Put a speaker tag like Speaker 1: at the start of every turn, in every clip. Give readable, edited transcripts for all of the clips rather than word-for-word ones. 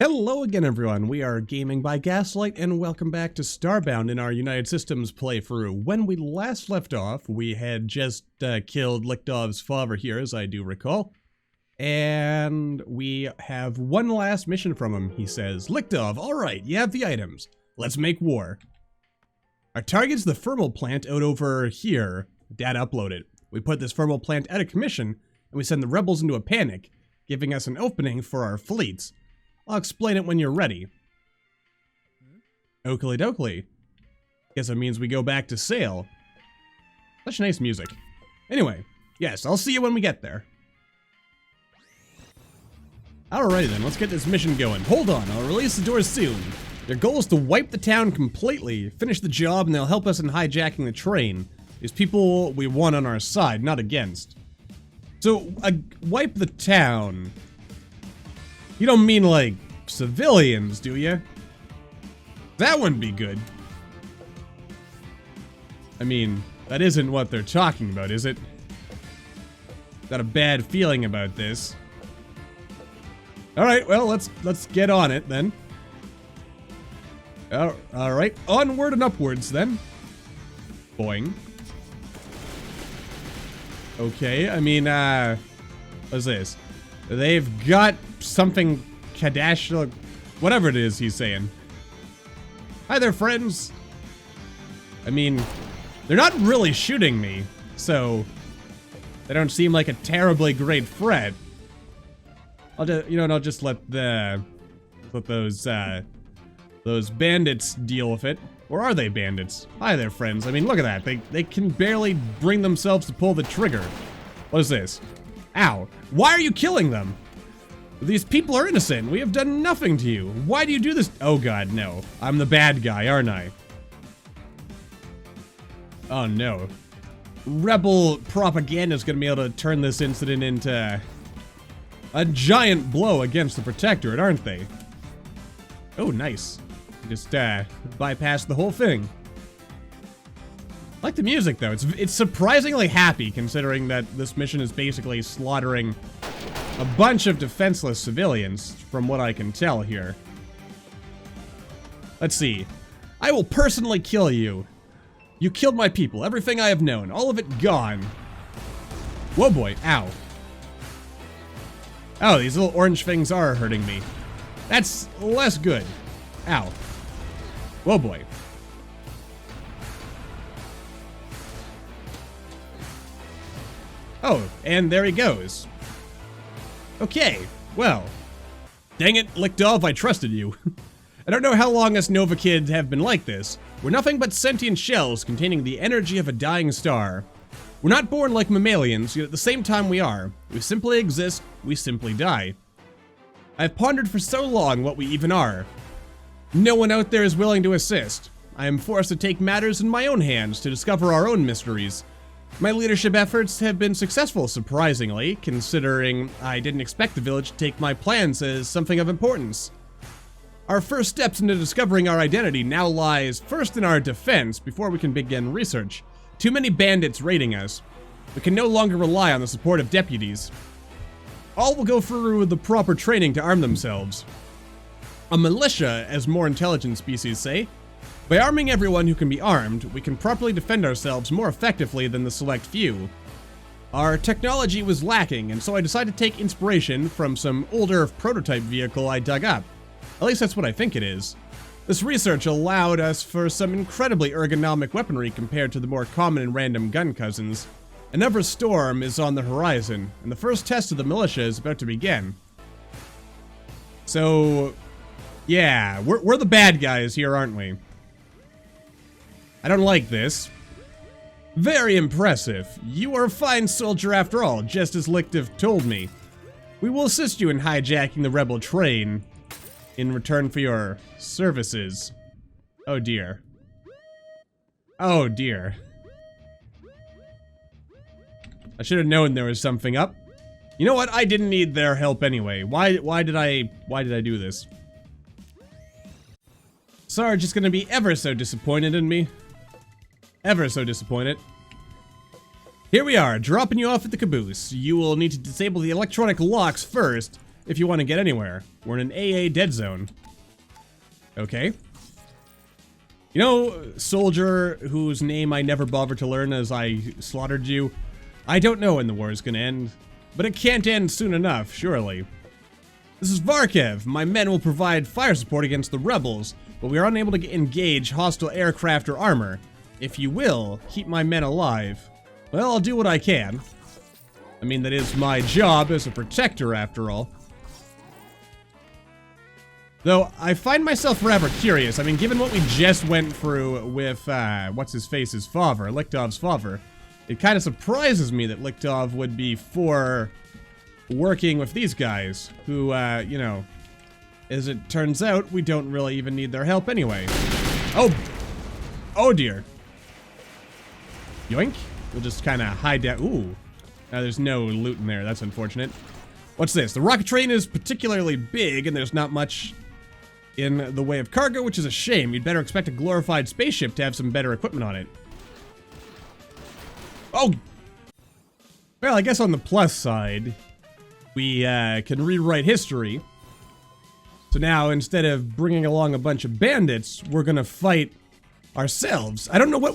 Speaker 1: Hello again, everyone. We are Gaming by Gaslight, and welcome back to Starbound in our United Systems playthrough. When we last left off, we had just killed Lichtov's father here, as I do recall. And we have one last mission from him. He says, Lichtov, alright, you have the items. Let's make war. Our target's the thermal plant out over here. Data uploaded. We put this thermal plant out of commission, and we send the rebels into a panic, giving us an opening for our fleets. I'll explain it when you're ready. Oakley dokley. Guess that means we go back to sail. Such nice music. Anyway, yes, I'll see you when we get there. Alrighty then, let's get this mission going. Hold on, I'll release the doors soon. Their goal is to wipe the town completely, finish the job, and they'll help us in hijacking the train. These people we want on our side, not against. So, wipe the town. You don't mean, like, civilians, do you? That wouldn't be good. I mean, that isn't what they're talking about, is it? Got a bad feeling about this. Alright, well, let's get on it, then. Alright, onward and upwards, then. Boing. Okay, I mean, what's this? They've got something Kadash, whatever it is he's saying. Hi there, friends. I mean, they're not really shooting me, so they don't seem like a terribly great threat. I'll just let those bandits deal with it. Or are they bandits? Hi there, friends. I mean, look at that. They can barely bring themselves to pull the trigger. What is this? Ow. Why are you killing them? These people are innocent. We have done nothing to you. Why do you do this? Oh god, no. I'm the bad guy, aren't I? Oh no. Rebel propaganda is going to be able to turn this incident into a giant blow against the Protectorate, aren't they? Oh, nice. Just bypass the whole thing. I like the music, though. It's surprisingly happy, considering that this mission is basically slaughtering a bunch of defenseless civilians, from what I can tell here. Let's see. I will personally kill you. You killed my people, everything I have known, all of it gone. Whoa boy, ow. Oh, these little orange things are hurting me. That's less good. Ow. Whoa boy. Oh, and there he goes. Okay, well. Dang it, Lichtov, I trusted you. I don't know how long us Nova kids have been like this. We're nothing but sentient shells containing the energy of a dying star. We're not born like mammalians, yet at the same time we are. We simply exist, we simply die. I've pondered for so long what we even are. No one out there is willing to assist. I am forced to take matters in my own hands to discover our own mysteries. My leadership efforts have been successful, surprisingly, considering I didn't expect the village to take my plans as something of importance. Our first steps into discovering our identity now lies first in our defense before we can begin research. Too many bandits raiding us. We can no longer rely on the support of deputies. All will go through the proper training to arm themselves. A militia, as more intelligent species say. By arming everyone who can be armed, we can properly defend ourselves more effectively than the select few. Our technology was lacking, and so I decided to take inspiration from some older prototype vehicle I dug up. At least that's what I think it is. This research allowed us for some incredibly ergonomic weaponry compared to the more common and random gun cousins. Another storm is on the horizon, and the first test of the militia is about to begin. So, yeah, we're the bad guys here, aren't we? I don't like this. Very impressive. You are a fine soldier after all, just as Lichtov told me. We will assist you in hijacking the rebel train in return for your services. Oh dear. Oh dear. I should have known there was something up. You know what? I didn't need their help anyway. Why did I do this? Sarge is gonna be ever so disappointed in me. Ever so disappointed. Here we are, dropping you off at the caboose. You will need to disable the electronic locks first. if you want to get anywhere. We're in an AA dead zone. Okay. You know, soldier whose name I never bothered to learn as I slaughtered you? I don't know when the war is gonna end, but it can't end soon enough, surely. This is Varkev. My men will provide fire support against the rebels, but we are unable to engage hostile aircraft or armor. If you will, keep my men alive. Well, I'll do what I can. I mean, that is my job as a protector, after all. Though, I find myself rather curious. I mean, given what we just went through with, what's-his-face's father, Lichtov's father, it kind of surprises me that Lichtov would be for working with these guys, who, you know, as it turns out, we don't really even need their help anyway. Oh! Oh dear. Yoink. We'll just kind of hide down. Ooh. Now there's no loot in there. That's unfortunate. What's this? The rocket train is particularly big, and there's not much in the way of cargo, which is a shame. You'd better expect a glorified spaceship to have some better equipment on it. Oh! Well, I guess on the plus side, we can rewrite history. So now, instead of bringing along a bunch of bandits, we're gonna fight ourselves. I don't know what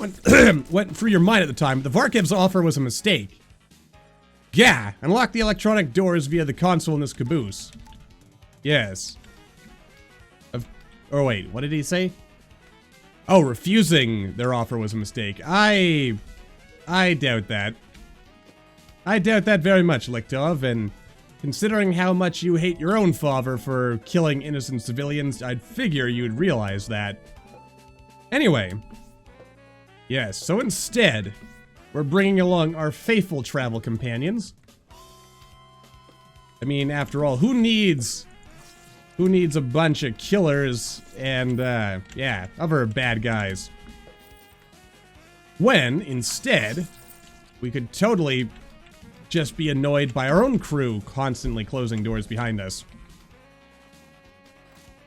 Speaker 1: went through your mind at the time, but the Varkev's offer was a mistake. Yeah, unlock the electronic doors via the console in this caboose. Yes. Oh wait, what did he say? Oh, refusing their offer was a mistake. I doubt that. I doubt that very much, Lichtov, and considering how much you hate your own father for killing innocent civilians, I'd figure you'd realize that. Anyway. Yes, so instead, we're bringing along our faithful travel companions. I mean, after all, who needs a bunch of killers and, yeah, other bad guys? When, instead, we could totally just be annoyed by our own crew constantly closing doors behind us.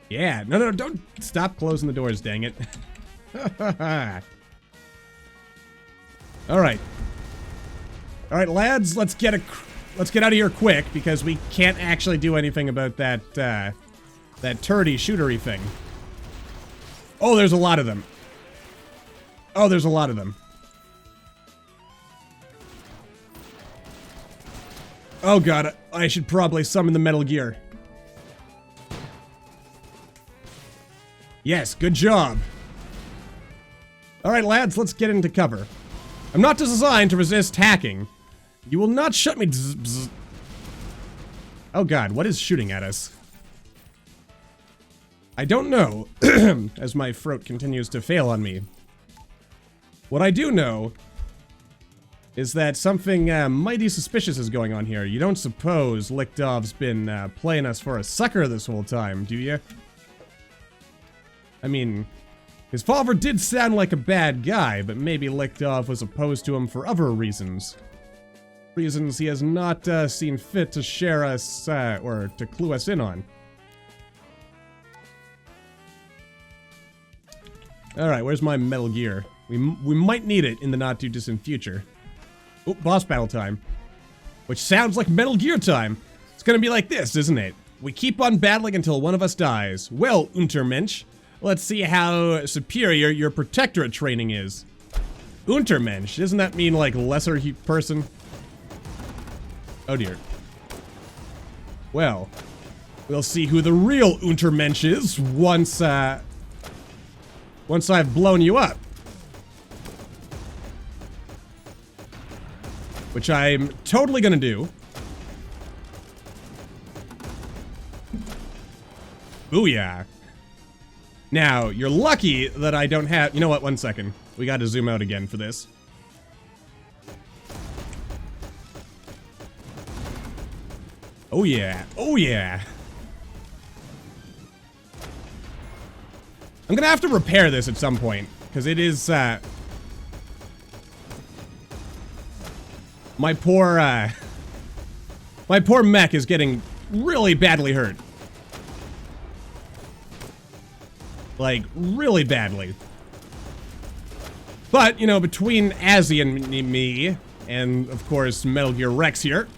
Speaker 1: Yeah, no, don't stop closing the doors, dang it. Alright. Alright, lads, let's get out of here quick, because we can't actually do anything about that, that turdy shootery thing. Oh, there's a lot of them. Oh, there's a lot of them. Oh god, I should probably summon the Metal Gear. Yes, good job. Alright, lads, let's get into cover. I'm not designed to resist hacking. You will not shut me. Oh god, what is shooting at us? I don't know, as my throat continues to fail on me. What I do know is that something mighty suspicious is going on here. You don't suppose Lichtov's been playing us for a sucker this whole time, do you? I mean, his father did sound like a bad guy, but maybe Lichtov was opposed to him for other reasons. Reasons he has not seen fit to share us, or to clue us in on. Alright, where's my Metal Gear? We might need it in the not-too-distant future. Oh, boss battle time. Which sounds like Metal Gear time. It's gonna be like this, isn't it? We keep on battling until one of us dies. Well, Untermensch, let's see how superior your protectorate training is. Untermensch, doesn't that mean like lesser person? Oh dear. Well, we'll see who the real Untermensch is once I've blown you up. Which I'm totally gonna do. Booyah. Now, you're lucky that I don't have... You know what? 1 second. We gotta zoom out again for this. Oh yeah. Oh yeah. I'm gonna have to repair this at some point, because it is, my poor mech is getting really badly hurt. Like, really badly. But, you know, between Aegi and me, and, of course, Metal Gear Rex here,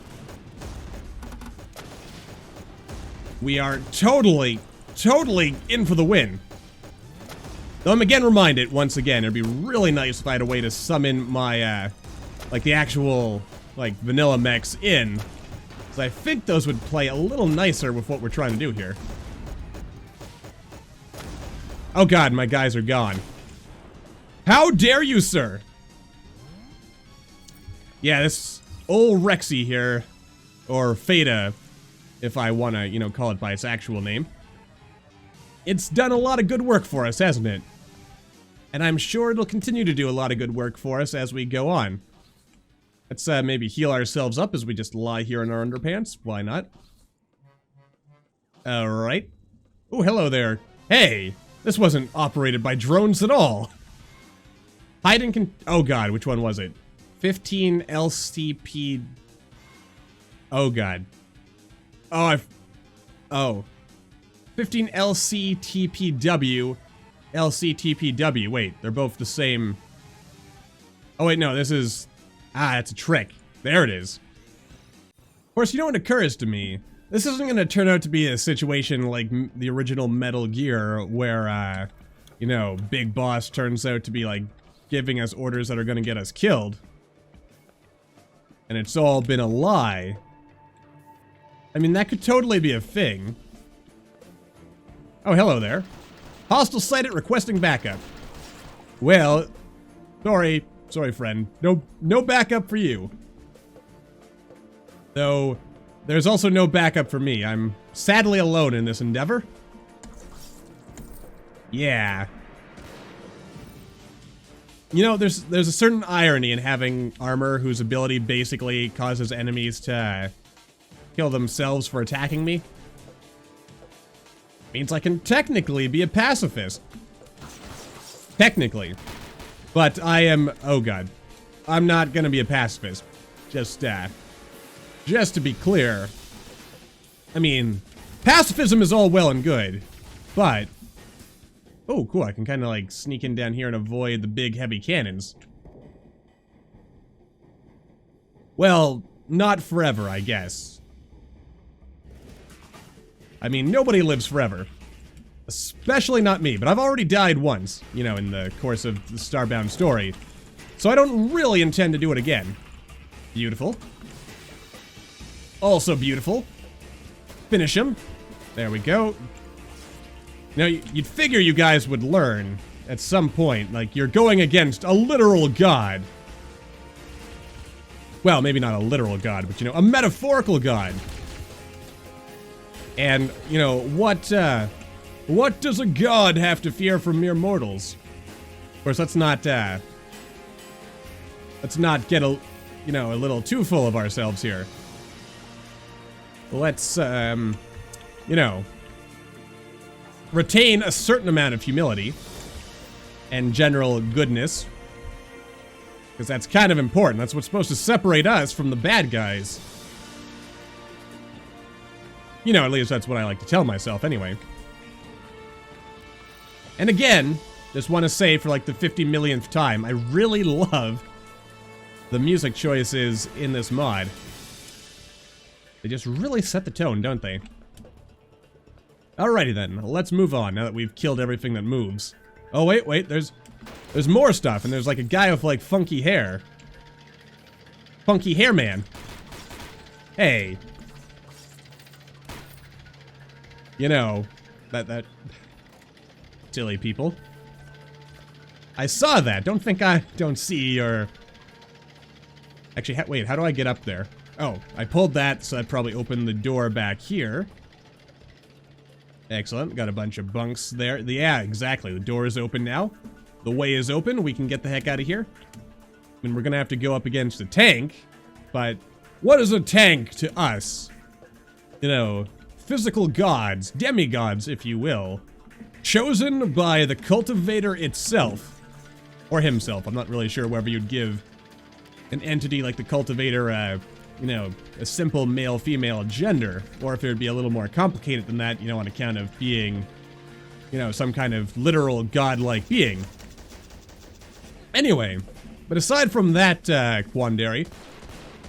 Speaker 1: We are totally in for the win. Though I'm again reminded, once again, it'd be really nice if I had a way to summon my, like the actual, like, vanilla mechs in. Because I think those would play a little nicer with what we're trying to do here. Oh god, my guys are gone. How dare you, sir? Yeah, this old Rexy here, or Feta, if I want to, you know, call it by its actual name. It's done a lot of good work for us, hasn't it? And I'm sure it'll continue to do a lot of good work for us as we go on. Let's maybe heal ourselves up as we just lie here in our underpants. Why not? Alright. Oh, hello there. Hey! This wasn't operated by drones at all. Hide and con- oh god, which one was it? 15 LCP... oh god. Oh, 15 LCTPW. LCTPW. Wait, they're both the same. Oh wait, no, this is... ah, it's a trick. There it is. Of course, you know what occurs to me? This isn't going to turn out to be a situation like the original Metal Gear where, you know, Big Boss turns out to be, like, giving us orders that are going to get us killed. And it's all been a lie. I mean, that could totally be a thing. Oh, hello there. Hostile sighted requesting backup. Well, sorry, friend. No backup for you. Though, there's also no backup for me. I'm sadly alone in this endeavor. Yeah. You know, there's a certain irony in having armor whose ability basically causes enemies to kill themselves for attacking me. Means I can technically be a pacifist. Technically. But I am... oh god. I'm not gonna be a pacifist. Just to be clear. I mean, pacifism is all well and good, but... oh, cool, I can kind of like sneak in down here and avoid the big heavy cannons. Well, not forever, I guess. I mean, nobody lives forever. Especially not me, but I've already died once, you know, in the course of the Starbound story. So I don't really intend to do it again. Beautiful. Also beautiful. Finish him. There we go. Now, you'd figure you guys would learn at some point, like, you're going against a literal god. Well, maybe not a literal god, but, you know, a metaphorical god. And, you know, what does a god have to fear from mere mortals? Of course, let's not get a, you know, a little too full of ourselves here. Let's, you know, retain a certain amount of humility and general goodness. Because that's kind of important. That's what's supposed to separate us from the bad guys. You know, at least that's what I like to tell myself anyway. And again, just want to say for like the 50 millionth time, I really love the music choices in this mod. They just really set the tone, don't they? Alrighty then, let's move on now that we've killed everything that moves. Oh wait, there's more stuff, and there's like a guy with like funky hair. Funky hair man. Hey. You know, that silly people. I saw that. Don't think I don't see your... actually, wait, how do I get up there? Oh, I pulled that, so that probably opened the door back here. Excellent. Got a bunch of bunks there. Yeah, exactly. The door is open now. The way is open. We can get the heck out of here. I mean, we're gonna have to go up against a tank, but what is a tank to us? You know, physical gods, demigods, if you will, chosen by the cultivator itself. Or himself. I'm not really sure whether you'd give an entity like the cultivator, you know, a simple male-female gender, or if it would be a little more complicated than that, you know, on account of being, you know, some kind of literal godlike being. Anyway, but aside from that, quandary,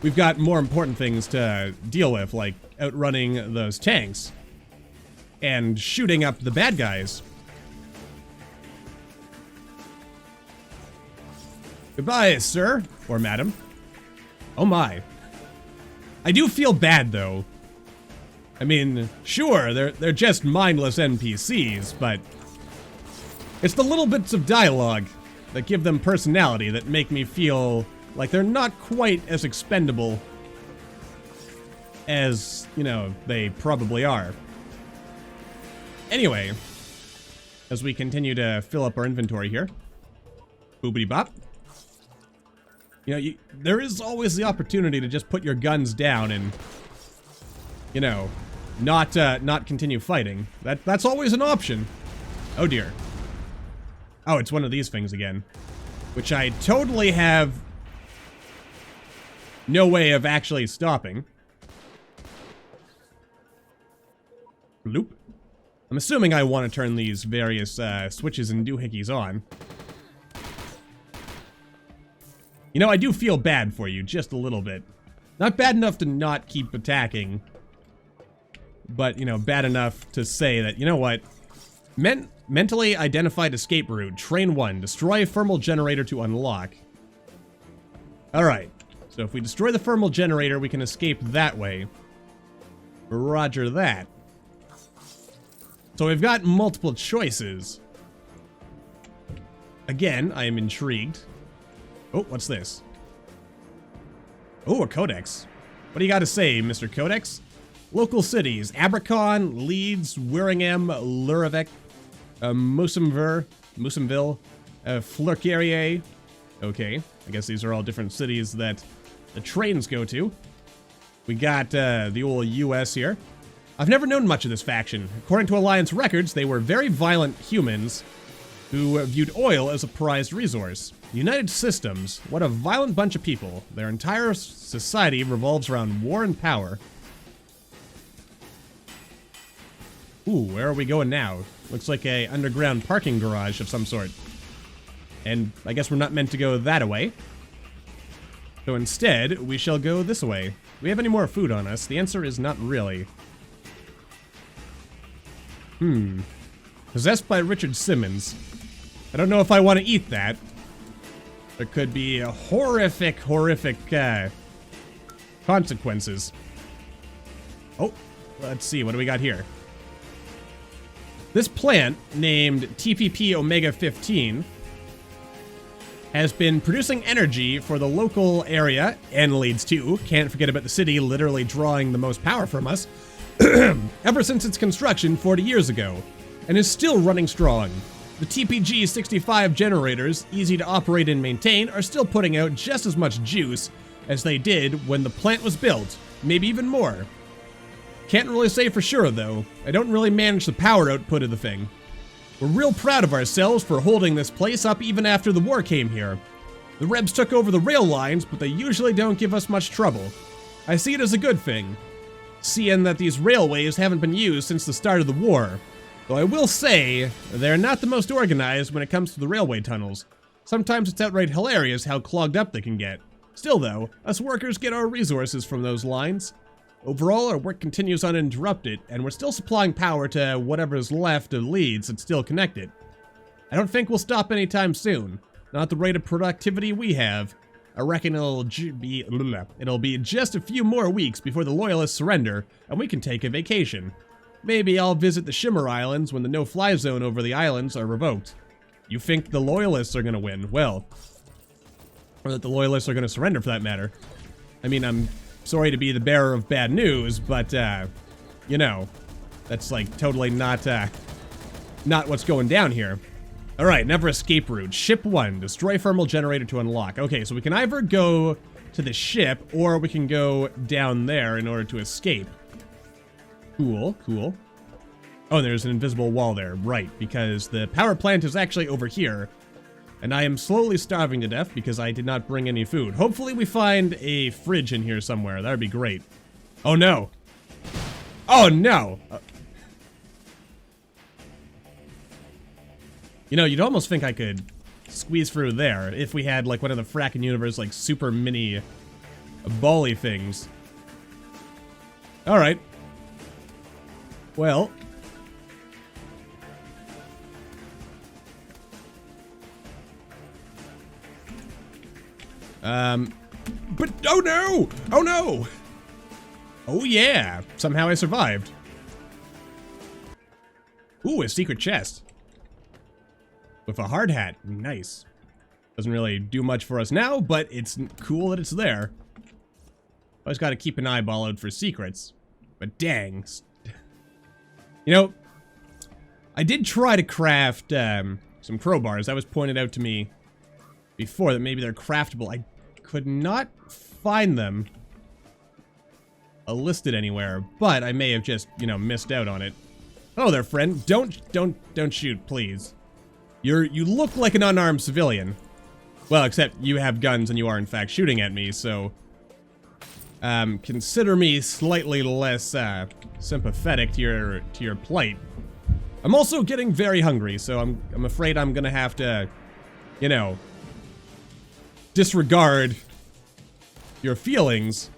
Speaker 1: we've got more important things to deal with, like outrunning those tanks. and shooting up the bad guys. Goodbye, sir, or madam. Oh my. I do feel bad, though. I mean, sure, they're just mindless NPCs, but it's the little bits of dialogue that give them personality that make me feel like they're not quite as expendable as, you know, they probably are. Anyway, as we continue to fill up our inventory here. Boobity bop. You know, there is always the opportunity to just put your guns down and, you know, not continue fighting. That's always an option. Oh dear. Oh, it's one of these things again. Which I totally have no way of actually stopping. Bloop. I'm assuming I want to turn these various switches and doohickeys on. You know, I do feel bad for you, just a little bit. Not bad enough to not keep attacking, but, you know, bad enough to say that, you know what? Mentally identified escape route. Train 1. Destroy thermal generator to unlock. Alright. So if we destroy the thermal generator, we can escape that way. Roger that. So we've got multiple choices. Again, I am intrigued. Oh, what's this? Oh, a codex. What do you got to say, Mr. Codex? Local cities. Abercon, Leeds, Wieringham, Lurevec, Musumville, Fleurcarrier. Okay, I guess these are all different cities that the trains go to. We got the old US here. I've never known much of this faction. According to Alliance records, they were very violent humans who viewed oil as a prized resource. United Systems, what a violent bunch of people. Their entire society revolves around war and power. Ooh, where are we going now? Looks like a underground parking garage of some sort. And I guess we're not meant to go that way. So instead, we shall go this way. Do we have any more food on us? The answer is not really. Possessed by Richard Simmons. I don't know if I want to eat that. There could be horrific consequences. Oh, let's see. What do we got here? This plant, named TPP Omega 15, has been producing energy for the local area, and Leeds too. Can't forget about the city literally drawing the most power from us, ever since its construction 40 years ago, and is still running strong. The TPG-65 generators, easy to operate and maintain, are still putting out just as much juice as they did when the plant was built, maybe even more. Can't really say for sure, though. I don't really manage the power output of the thing. We're real proud of ourselves for holding this place up even after the war came here. The Rebs took over the rail lines, but they usually don't give us much trouble. I see it as a good thing, seeing that these railways haven't been used since the start of the war. Though I will say, they're not the most organized when it comes to the railway tunnels. Sometimes it's outright hilarious how clogged up they can get. Still though, us workers get our resources from those lines. Overall, our work continues uninterrupted, and we're still supplying power to whatever's left of Leeds that's still connected. I don't think we'll stop anytime soon. Not at the rate of productivity we have. I reckon it'll be just a few more weeks before the Loyalists surrender, and we can take a vacation. Maybe I'll visit the Shimmer Islands when the no-fly zone over the islands are revoked. You think the Loyalists are gonna win? Well, or that the Loyalists are gonna surrender for that matter. I mean, I'm sorry to be the bearer of bad news, but, you know, that's like totally not what's going down here. Alright, never escape route. Ship 1, destroy thermal generator to unlock. Okay, so we can either go to the ship, or we can go down there in order to escape. Cool, cool. Oh, there's an invisible wall there. Right, because the power plant is actually over here. And I am slowly starving to death because I did not bring any food. Hopefully we find a fridge in here somewhere. That would be great. Oh no. Oh no! You know, you'd almost think I could squeeze through there if we had like one of the Frackin Universe like super mini bally things. Alright. Well, But, oh no! Oh no! Oh yeah! Somehow I survived. Ooh, a secret chest. With a hard hat. Nice. Doesn't really do much for us now, but it's cool that it's there. Always gotta keep an eyeball out for secrets. But dang. You know, I did try to craft some crowbars. That was pointed out to me before, that maybe they're craftable. I could not find them listed anywhere, but I may have just, you know, missed out on it. Oh there, friend. Don't shoot, please. You look like an unarmed civilian. Well, except you have guns and you are in fact shooting at me, so consider me slightly less sympathetic to your plight. I'm also getting very hungry, so I'm afraid I'm gonna have to, you know, disregard your feelings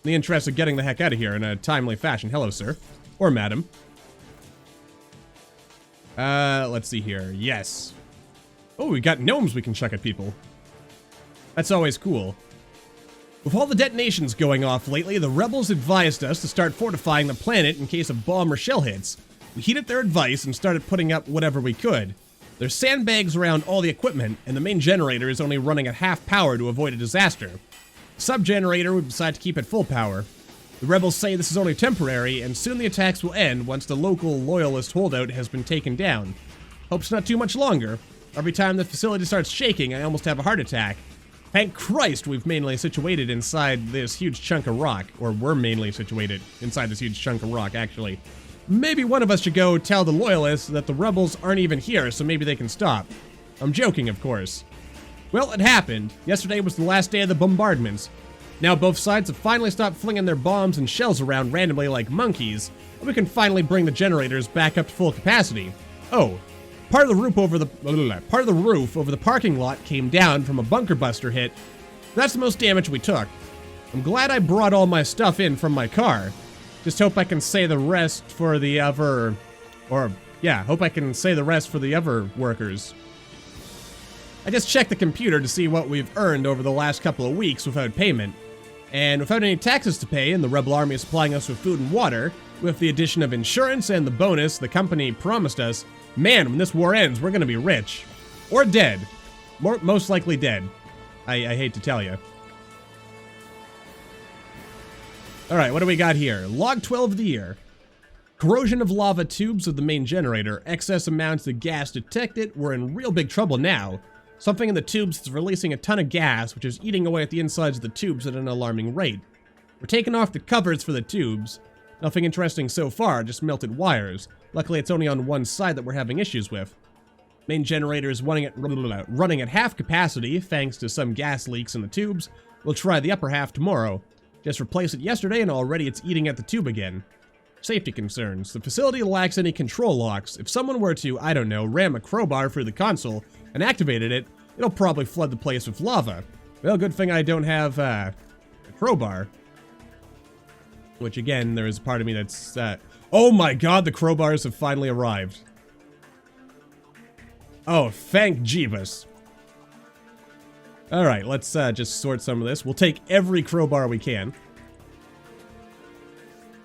Speaker 1: in the interest of getting the heck out of here in a timely fashion. Hello, sir. Or madam. Let's see here. Yes. Oh, we got gnomes we can chuck at people. That's always cool. With all the detonations going off lately, the rebels advised us to start fortifying the planet in case of bomb or shell hits. We heeded their advice and started putting up whatever we could. There's sandbags around all the equipment, and the main generator is only running at half power to avoid a disaster. The sub-generator would decide to keep at full power. The rebels say this is only temporary, and soon the attacks will end once the local loyalist holdout has been taken down. Hope's not too much longer. Every time the facility starts shaking, I almost have a heart attack. Thank Christ we've mainly situated inside this huge chunk of rock. Or we're mainly situated inside this huge chunk of rock, actually. Maybe one of us should go tell the loyalists that the rebels aren't even here, so maybe they can stop. I'm joking, of course. Well, it happened. Yesterday was the last day of the bombardments. Now both sides have finally stopped flinging their bombs and shells around randomly like monkeys, and we can finally bring the generators back up to full capacity. Oh, part of the roof over the parking lot came down from a bunker buster hit. That's the most damage we took. I'm glad I brought all my stuff in from my car. Just hope I can say the rest for the other... hope I can say the rest for the other workers. I just checked the computer to see what we've earned over the last couple of weeks without payment. And without any taxes to pay, and the rebel army is supplying us with food and water, with the addition of insurance and the bonus the company promised us, man, when this war ends, we're gonna be rich. Or dead. Most likely dead. I hate to tell you. Alright, what do we got here? Log 12 of the year. Corrosion of lava tubes of the main generator. Excess amounts of gas detected. We're in real big trouble now. Something in the tubes is releasing a ton of gas, which is eating away at the insides of the tubes at an alarming rate. We're taking off the covers for the tubes. Nothing interesting so far, just melted wires. Luckily, it's only on one side that we're having issues with. Main generator is running at half capacity, thanks to some gas leaks in the tubes. We'll try the upper half tomorrow. Just replaced it yesterday, and already it's eating at the tube again. Safety concerns. The facility lacks any control locks. If someone were to, I don't know, ram a crowbar through the console and activated it, it'll probably flood the place with lava. Well, good thing I don't have a crowbar. Which, again, there is a part of me that's... oh my god, the crowbars have finally arrived. Oh, thank Jeebus. Alright, let's just sort some of this. We'll take every crowbar we can.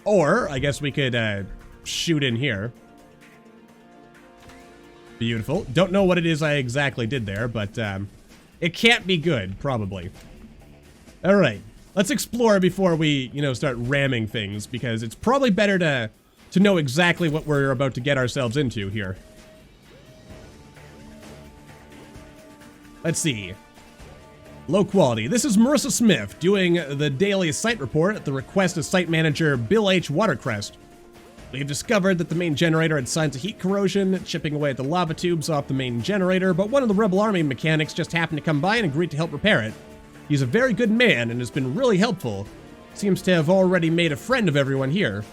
Speaker 1: Or, I guess we could shoot in here. Beautiful. Don't know what it is I exactly did there, but it can't be good, probably. Alright, let's explore before we, you know, start ramming things, because it's probably better to know exactly what we're about to get ourselves into here. Let's see. Low quality. This is Marissa Smith doing the daily site report at the request of site manager Bill H. Watercrest. We have discovered that the main generator had signs of heat corrosion, chipping away at the lava tubes off the main generator, but one of the Rebel Army mechanics just happened to come by and agreed to help repair it. He's a very good man and has been really helpful. Seems to have already made a friend of everyone here.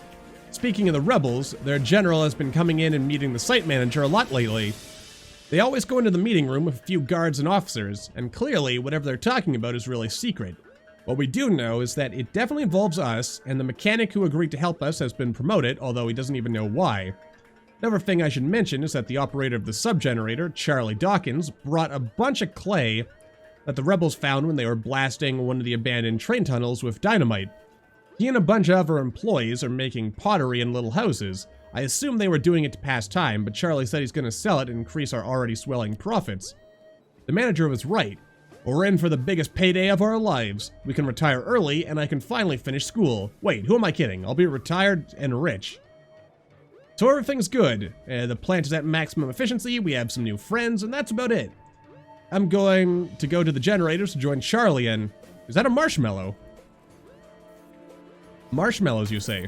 Speaker 1: Speaking of the Rebels, their general has been coming in and meeting the site manager a lot lately. They always go into the meeting room with a few guards and officers, and clearly whatever they're talking about is really secret. What we do know is that it definitely involves us, and the mechanic who agreed to help us has been promoted, although he doesn't even know why. Another thing I should mention is that the operator of the sub-generator, Charlie Dawkins, brought a bunch of clay that the rebels found when they were blasting one of the abandoned train tunnels with dynamite. He and a bunch of other employees are making pottery in little houses. I assume they were doing it to pass time, but Charlie said he's going to sell it and increase our already swelling profits. The manager was right. We're in for the biggest payday of our lives. We can retire early, and I can finally finish school. Wait, who am I kidding? I'll be retired and rich. So everything's good. The plant is at maximum efficiency, we have some new friends, and that's about it. I'm going to go to the generators to join Charlie and... Is that a marshmallow? Marshmallows, you say?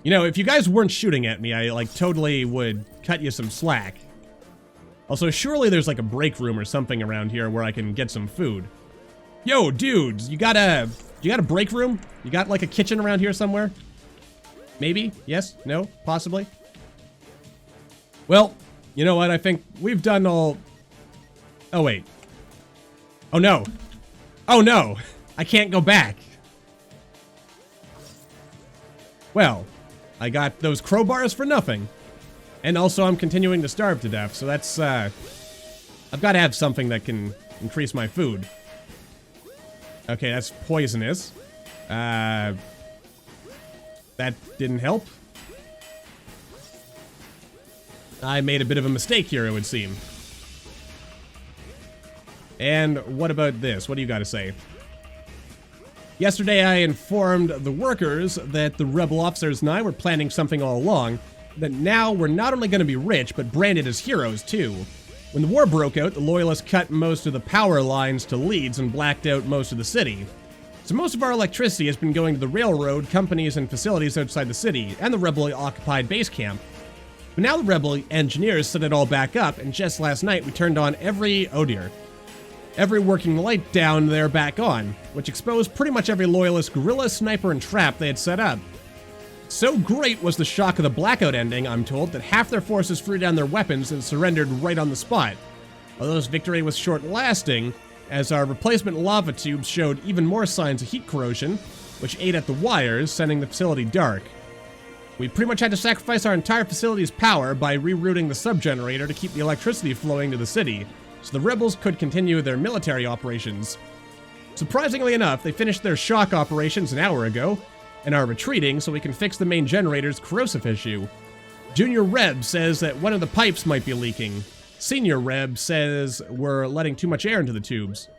Speaker 1: You know, if you guys weren't shooting at me, I, like, totally would cut you some slack. Also, surely there's, like, a break room or something around here where I can get some food. Yo, dudes, you got a break room? You got, like, a kitchen around here somewhere? Maybe? Yes? No? Possibly? Well, you know what? I think we've done all... Oh, wait. Oh, no. Oh, no. I can't go back. Well, I got those crowbars for nothing. And also, I'm continuing to starve to death, so that's, I've got to have something that can increase my food. Okay, that's poisonous. That didn't help. I made a bit of a mistake here, it would seem. And what about this? What do you got to say? Yesterday I informed the workers that the rebel officers and I were planning something all along, that now we're not only going to be rich, but branded as heroes too. When the war broke out, the Loyalists cut most of the power lines to Leeds and blacked out most of the city. So most of our electricity has been going to the railroad, companies, and facilities outside the city, and the rebel-occupied base camp. But now the rebel engineers set it all back up, and just last night we turned on every working light down there back on, which exposed pretty much every Loyalist guerrilla, sniper, and trap they had set up. So great was the shock of the blackout ending, I'm told, that half their forces threw down their weapons and surrendered right on the spot. Although this victory was short-lasting, as our replacement lava tubes showed even more signs of heat corrosion, which ate at the wires, sending the facility dark. We pretty much had to sacrifice our entire facility's power by rerouting the sub-generator to keep the electricity flowing to the city, so the rebels could continue their military operations. Surprisingly enough, they finished their shock operations an hour ago, and are retreating so we can fix the main generator's corrosive issue. Junior Reb says that one of the pipes might be leaking. Senior Reb says we're letting too much air into the tubes.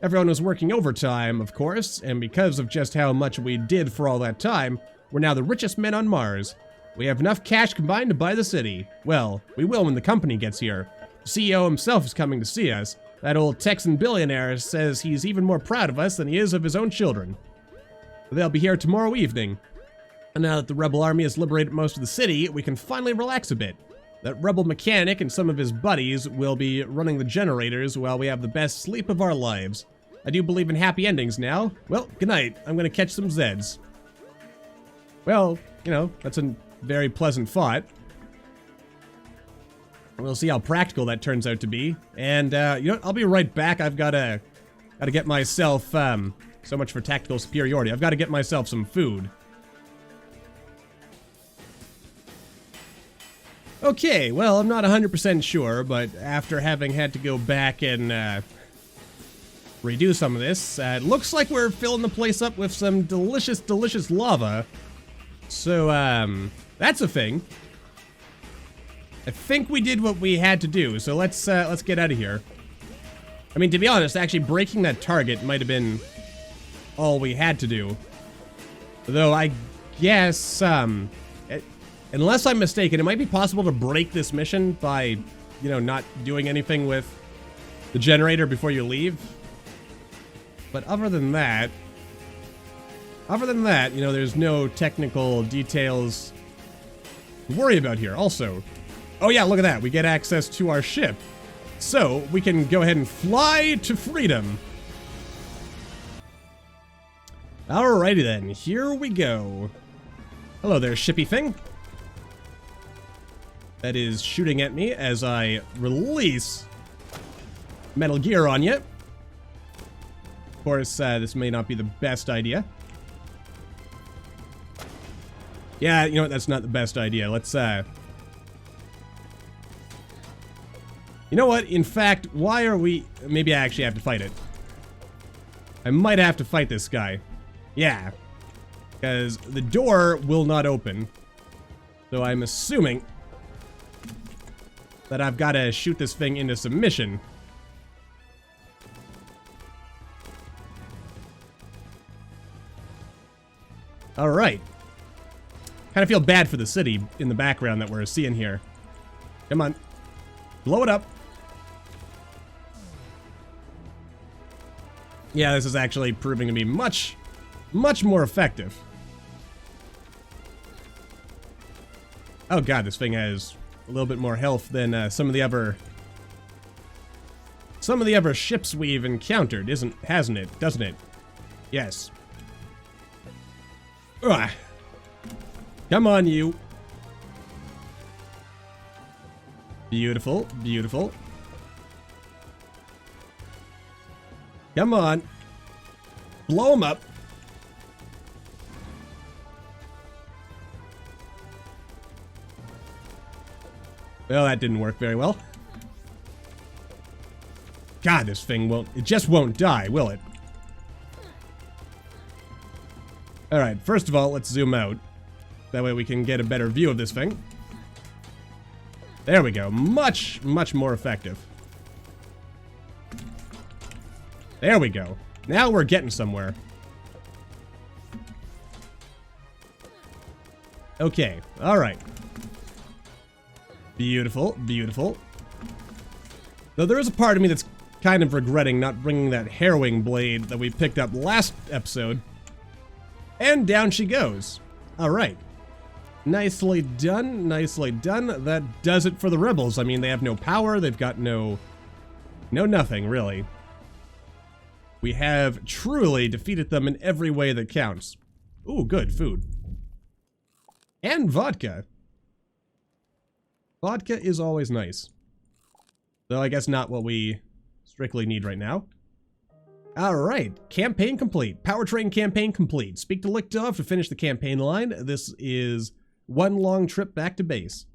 Speaker 1: Everyone was working overtime, of course, and because of just how much we did for all that time, we're now the richest men on Mars. We have enough cash combined to buy the city. Well, we will when the company gets here. The CEO himself is coming to see us. That old Texan billionaire says he's even more proud of us than he is of his own children. They'll be here tomorrow evening. And now that the rebel army has liberated most of the city, we can finally relax a bit. That rebel mechanic and some of his buddies will be running the generators while we have the best sleep of our lives. I do believe in happy endings now. Well, good night. I'm gonna catch some Zeds. Well, you know, that's a very pleasant thought. We'll see how practical that turns out to be. And, you know, I'll be right back. I've gotta get myself, so much for tactical superiority. I've got to get myself some food. Okay, well, I'm not 100% sure, but after having had to go back and redo some of this, it looks like we're filling the place up with some delicious, delicious lava. So, that's a thing. I think we did what we had to do, so let's get out of here. I mean, to be honest, actually breaking that target might have been all we had to do. Though I guess, unless I'm mistaken, it might be possible to break this mission by, you know, not doing anything with the generator before you leave. But other than that, you know, there's no technical details to worry about here. Also, oh yeah, look at that. We get access to our ship. So we can go ahead and fly to freedom. Alrighty then, here we go. Hello there, shippy thing. That is shooting at me as I release Metal Gear on you. Of course, this may not be the best idea. Yeah, you know what, that's not the best idea. Let's You know what? In fact, why are we... Maybe I actually have to fight it. I might have to fight this guy. Yeah. Because the door will not open. So I'm assuming that I've got to shoot this thing into submission. Alright. Kind of feel bad for the city in the background that we're seeing here. Come on. Blow it up. Yeah, this is actually proving to be much more effective. Oh god, this thing has a little bit more health than some of the other ships we've encountered, hasn't it? Doesn't it? Yes. Ugh. Come on, you. Beautiful, beautiful. Come on. Blow him up. Well, that didn't work very well. God, this thing it just won't die, will it? Alright, first of all, let's zoom out. That way we can get a better view of this thing. There we go. Much more effective. There we go. Now we're getting somewhere. Okay, alright. Beautiful, beautiful. Though there is a part of me that's kind of regretting not bringing that harrowing blade that we picked up last episode. And down she goes. Alright. Nicely done, nicely done. That does it for the rebels. I mean, they have no power, they've got no nothing, really. We have truly defeated them in every way that counts. Ooh, good, food. And vodka. Vodka is always nice. Though I guess not what we strictly need right now. Alright, campaign complete. Powertrain campaign complete. Speak to Lichtov to finish the campaign line. This is one long trip back to base.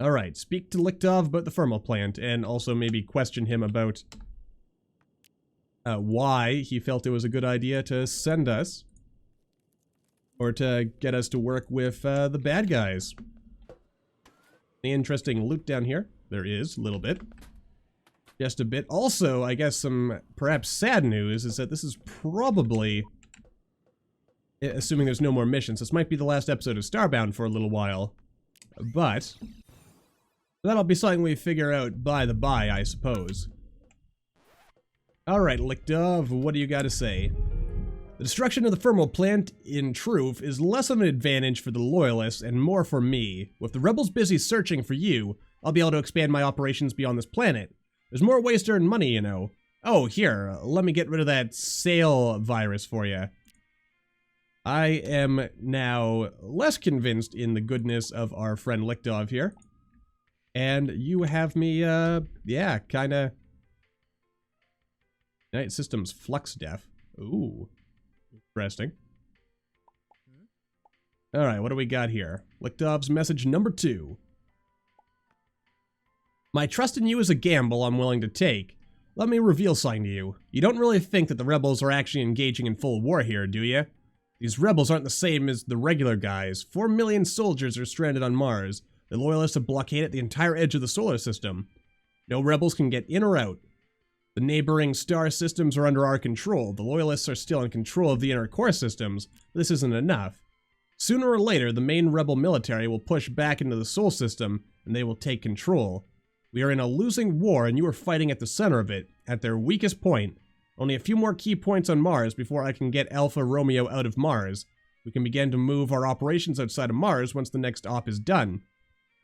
Speaker 1: Alright, speak to Lichtov about the thermal plant, and also maybe question him about why he felt it was a good idea to send us, or to get us to work with the bad guys. Any interesting loot down here? There is, a little bit. Just a bit. Also, I guess some perhaps sad news is that this is probably, assuming there's no more missions, this might be the last episode of Starbound for a little while. But that'll be something we figure out by the by, I suppose. Alright, Lichtov, what do you got to say? The destruction of the thermal plant, in truth, is less of an advantage for the Loyalists and more for me. With the rebels busy searching for you, I'll be able to expand my operations beyond this planet. There's more ways to earn money, you know. Oh, here, let me get rid of that sale virus for you. I am now less convinced in the goodness of our friend Lichtov here. And you have me, yeah, kinda... United Systems Flux Def. Ooh. Interesting. Alright, what do we got here? Lichtov's message number 2. My trust in you is a gamble I'm willing to take. Let me reveal something to you. You don't really think that the rebels are actually engaging in full war here, do you? These rebels aren't the same as the regular guys. 4 million soldiers are stranded on Mars. The Loyalists have blockaded the entire edge of the solar system. No rebels can get in or out. The neighboring star systems are under our control. The Loyalists are still in control of the inner core systems. This isn't enough. Sooner or later, the main rebel military will push back into the Sol system, and they will take control. We are in a losing war, and you are fighting at the center of it, at their weakest point. Only a few more key points on Mars before I can get Alpha Romeo out of Mars. We can begin to move our operations outside of Mars once the next op is done.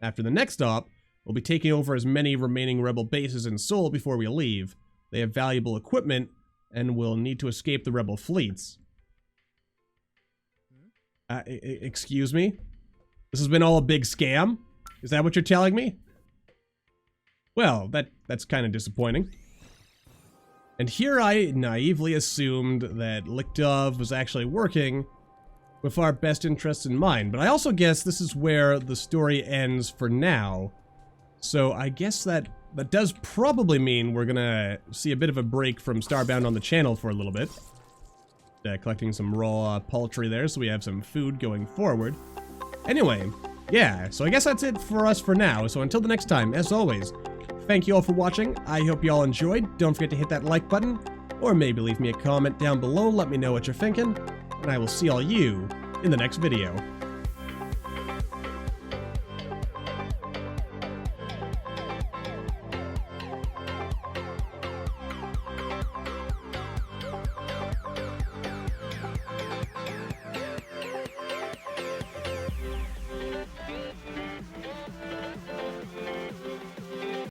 Speaker 1: After the next op, we'll be taking over as many remaining rebel bases in Sol before we leave. They have valuable equipment, and will need to escape the rebel fleets. Excuse me? This has been all a big scam? Is that what you're telling me? Well, that's kind of disappointing. And here I naively assumed that Lichtov was actually working with our best interests in mind, but I also guess this is where the story ends for now. So I guess that that does probably mean we're gonna see a bit of a break from Starbound on the channel for a little bit. Collecting some raw poultry there, so we have some food going forward. Anyway, yeah, so I guess that's it for us for now. So until the next time, as always, thank you all for watching. I hope you all enjoyed. Don't forget to hit that like button, or maybe leave me a comment down below, let me know what you're thinking, and I will see all you in the next video.